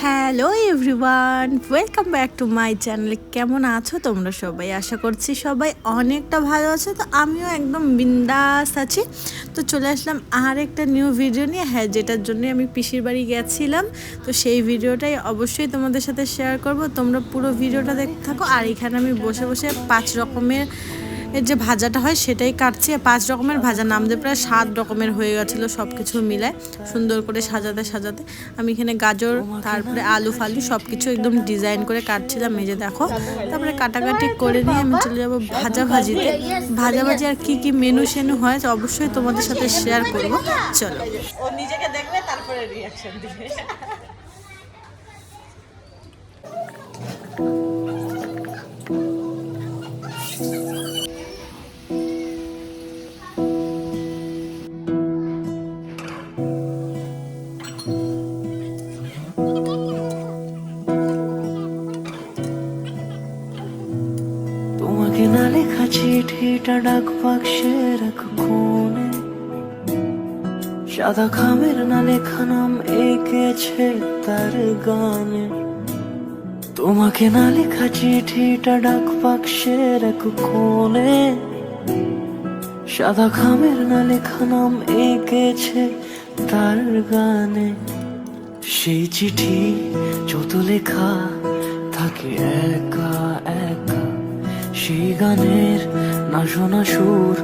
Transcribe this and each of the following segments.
Hello everyone, welcome back to my channel. কেমন আছো তোমরা সবাই? আশা করছি সবাই অনেকটা ভালো আছো। তো আমিও একদম বিন্দাস আছি। তো চলে আসলাম আর একটা নিউ ভিডিও নিয়ে। হ্যাঁ, যেটার জন্য আমি পিসির বাড়ি গেছিলাম, তো সেই ভিডিওটাই অবশ্যই তোমাদের সাথে শেয়ার করব। তোমরা পুরো ভিডিওটা দেখতে থাকো। আর এখানে আমি বসে বসে 5 রকমের এর যে ভাজাটা হয় সেটাই কাটছি। 5 রকমের ভাজা, নামতে প্রায় 7 রকমের হয়ে গেছিলো সব কিছু মিলায় সুন্দর করে সাজাতে সাজাতে। আমি এখানে গাজর, তারপরে আলু ফালু সব কিছু একদম ডিজাইন করে কাটছিলাম, এই যে দেখো। তারপরে কাটাকাটি করে নিয়ে আমি চলে যাবো ভাজাভাজিতে। ভাজাভাজি আর কি কি মেনু শেনু হয় অবশ্যই তোমাদের সাথে শেয়ার করবো। চলো, ও নিজেকে দেখবে তারপরে রিয়াকশন দিবে। তোমাকে না লেখা চিঠিটা ডাক বাক্সের এক কোণে, সাদা খামের না লেখা নাম এঁকেছে তার গানে। তোমাকে না লেখা চিঠিটা ডাক বাক্সের এক কোণে, সাদা খামের না লেখা নাম এঁকেছে তার গানে। সেই চিঠি যত লেখা থাকে একা একা, সেই গানের না শোনা সুর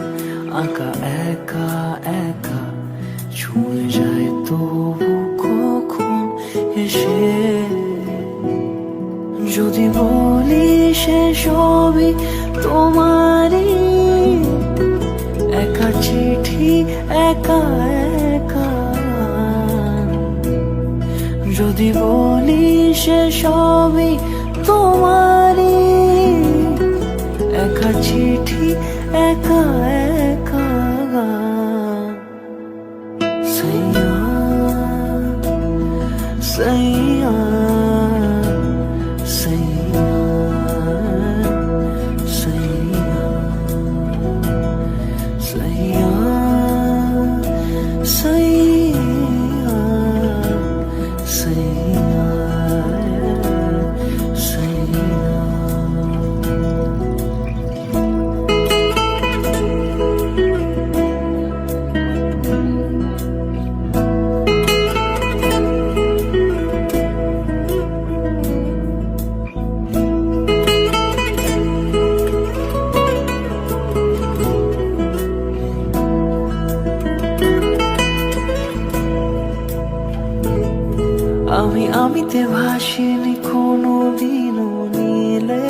আঁকা একা একা, ছুঁয়ে যায় তবু কখন এসে। যদি বলি সে সবই তোমারই, একা চিঠি একা একা। যদি বলি সে সবই তোমারই, একা চিঠি একা একা। সাইয়া সাইয়া সাইয়া সাইয়া সাইয়া সাইয়া সাইয়া সাইয়া। আমিতে ভাসিনি কোনো দিনও নীলে,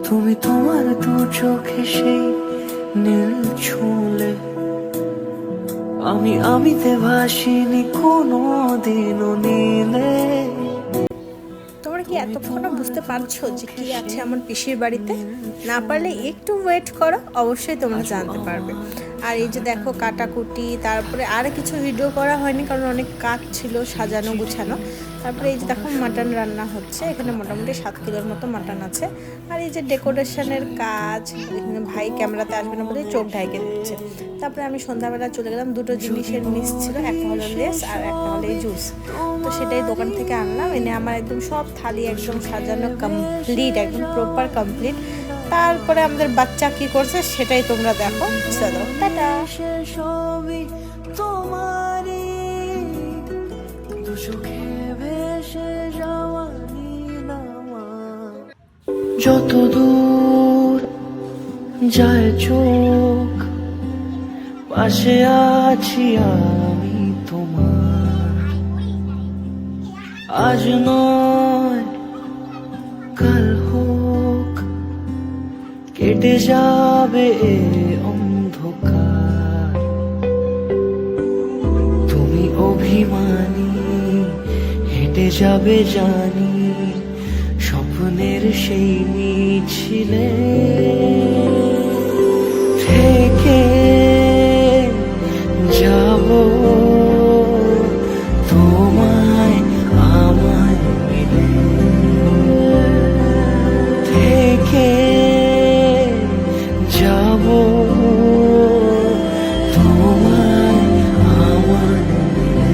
তুমি তোমার দু চোখে সেই নীল ছুঁলে। আমিতে ভাসিনি কোনো দিনও নীলে। তোমরা কি এতক্ষণও বুঝতে পারছো যে কি আছে আমার পিসির বাড়িতে? না পারলে একটু ওয়েট করো, অবশ্যই তোমরা জানতে পারবে। আর এই যে দেখো কাটাকুটি, তারপরে আর কিছু ভিডিও করা হয়নি কারণ অনেক কাজ ছিল সাজানো গুছানো। তারপরে এই যে দেখো মাটন রান্না হচ্ছে, এখানে মোটামুটি 7 কিলোর মতো মাটন আছে। আর এই যে ডেকোরেশনের কাজ, এখানে ভাই ক্যামেরাতে আসবে না বলে চোখ ঢাইকে দিচ্ছে। তারপরে আমি সন্ধ্যাবেলা চলে গেলাম, দুটো জিনিসের মিস ছিল, একটা হলো লেস আর একটা হলো এই জুস। তো সেটাই দোকান থেকে আনলাম, এনে আমার একদম সব থালি একদম সাজানো কমপ্লিট, একদম প্রপার কমপ্লিট। তারপরে আমাদের বাচ্চা কি করছে সেটাই তোমরা দেখো। চলো টাটা। সবই তোমারই, দু চোখে ভেসে যাওয়া নীলামা। যত দূর যায় চোখ, পাশে আছি আমি তোমার। আজ নয় কাল হোক, কেটে যাবে এ অন্ধকার। তুমি অভিমানী হেঁটে যাবে জানি, স্বপ্নের সেই মিছিলে থেকে যাব তোমায় আমায় মিলে। থেকে যাব তোমায় আমায় মিলে।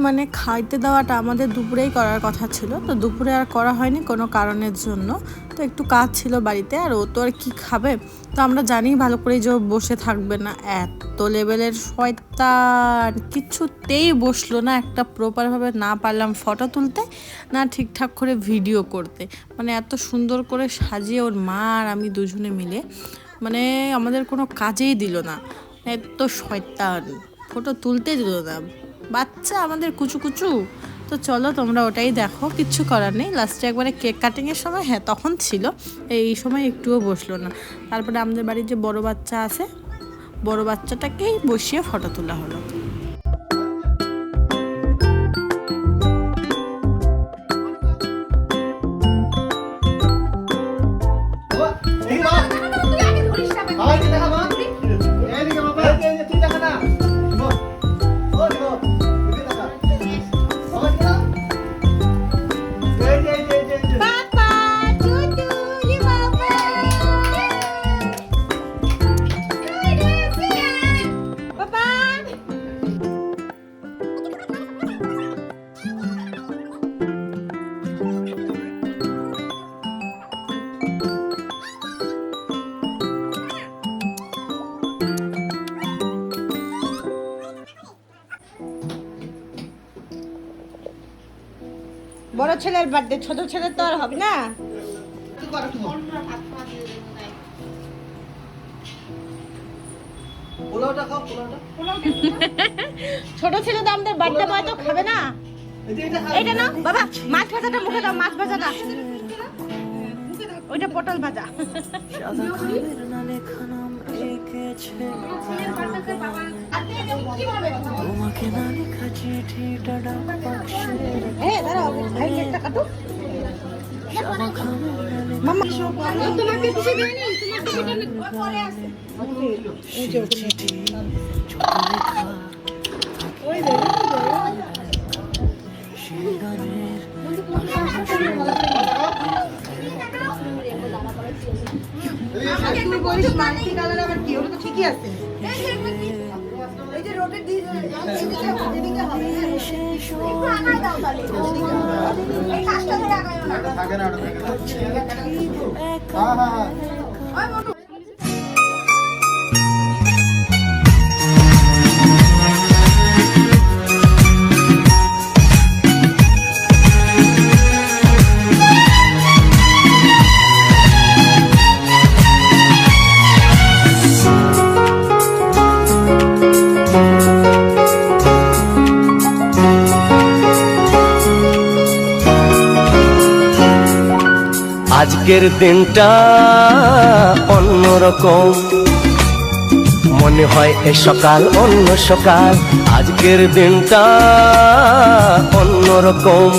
মানে খাইতে দেওয়াটা আমাদের দুপুরেই করার কথা ছিল, তো দুপুরে আর করা হয়নি কোনো কারণের জন্য। তো একটু কাজ ছিল বাড়িতে, আর ও তো আর কি খাবে। তো আমরা জানি ভালো করেই যে ও বসে থাকবে না, এত লেভেলের শয়তান, কিছুতেই বসলো না। একটা প্রপারভাবে না পারলাম ফটো তুলতে, না ঠিকঠাক করে ভিডিও করতে। মানে এত সুন্দর করে সাজিয়ে ওর মা আর আমি দুজনে মিলে মানে আমাদের কোনো কাজেই দিল না, এত শয়তান, ফটো তুলতে দিল না। বাচ্চা আমাদের কুচু কুচু। তো চলো তোমরা ওটাই দেখো, কিচ্ছু করার নেই। লাস্টে একবারে কেক কাটিংয়ের সময় হ্যাঁ তখন ছিল, এই সময় একটুও বসলো না। তারপরে আমাদের বাড়ির যে বড় বাচ্চা আছে, বড় বাচ্চাটাকেই বসিয়ে ফটো তোলা হলো। বড় ছেলের বার্থডে, ছোট ছেলের তো আর হবে না। ছোট ছেলে তো আমাদের বার্থডে বয় তো খাবে না। এইটা না বাবা, মাছ ভাজাটা মুখে দাও, মাছ ভাজাটা, ওইটা পটল ভাজা। সাদা খামের নালে খানাম এঁকেছে তোমাকে না লেখা চিঠিটা ডাক বাক্সে হ্যাঁ দাঁড়াও, ভাই একটা কাটো। সাদা খামের নালে মাম্মা তোমাকে কিছু দেয়নি, তোমাকে পরে আছে। চিঠি ছোট লেখা ওই সেই গানের তুই বলিস মাল্টি কালার আবার কি, ওটা তো ঠিকই আছে। এই যে রোটের দিয়ে এদিকে হবে, একটু আগায় দাও তাহলে, এই কাজটা ধরে আগায় না থাকে না, হ্যাঁ হ্যাঁ ওই মোটু। আজকের দিনটা অন্যরকম, মনে হয় এ সকাল অন্য সকাল। আজকের দিনটা অন্যরকম,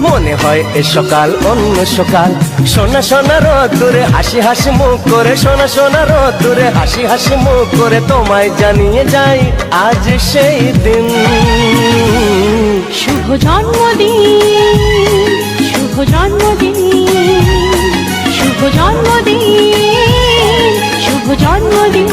মনে হয় এ সকাল অন্য সকাল। সোনা সোনা রোদ্দুরে হাসি হাসি মুখ করে, সোনা সোনা রোদ্দুরে হাসি হাসি মুখ করে তোমায় জানিয়ে যাই আজ সেই দিন। শুভ জন্মদিন, শুভ জন্মদিন, শুভ জন্মদিন, শুভ জন্মদিন।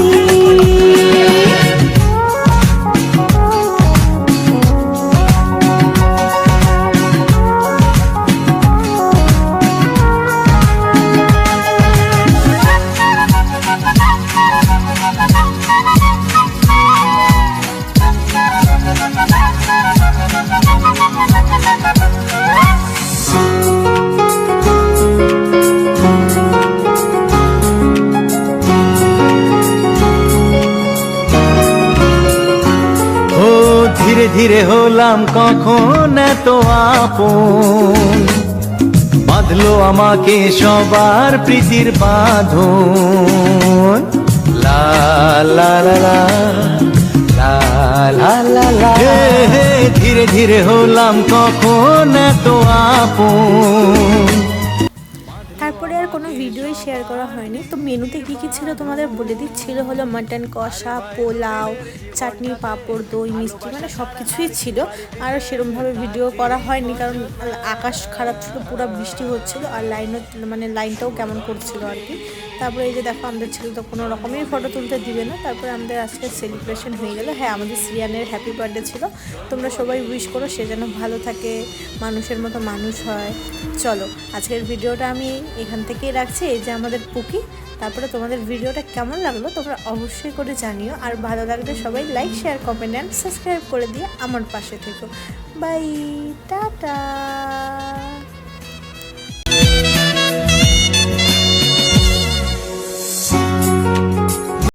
ধীরে ধীরে হলাম কখন এত আপন, বাঁধলো আমাকে সবার প্রীতির বাঁধন। লা লা লা লা লা লা লা লা, ধীরে ধীরে হলাম কখন এত আপন। তারপরে আর কোনো ভিডিওই শেয়ার করা হয়নি। তো মেনুতে কী কী ছিল তোমাদের বলে দিচ্ছিল, হলো মাটন কষা, পোলাও, চাটনি, পাঁপড়, দই, মিষ্টি, মানে সব কিছুই ছিল। আর সেরকমভাবে ভিডিও করা হয়নি, কারণ আকাশ খারাপ ছিল, পুরো বৃষ্টি হচ্ছিল, আর লাইনটাও কেমন করছিল আর কি। তারপরে এই যে দেখো আমাদের ছেলে তো কোনো রকমই ফটো তুলতে দিবে না। তারপরে আমাদের আজকে সেলিব্রেশন হয়ে গেল। হ্যাঁ, আমাদের শ্রিয়ানের হ্যাপি বার্থডে ছিল। তোমরা সবাই উইশ করো সে যেন ভালো থাকে, মানুষের মতো মানুষ হয়। চলো আজকের ভিডিওটা আমি এখান থেকেই রাখছি। এই যে আমাদের পুকি। তারপরে তোমাদের ভিডিওটা কেমন লাগলো তোমরা অবশ্যই করে জানিও, আর ভালো লাগলে সবাই like, share, comment and subscribe করে দিয়ে আমার পাশে থেকো। Bye, tata.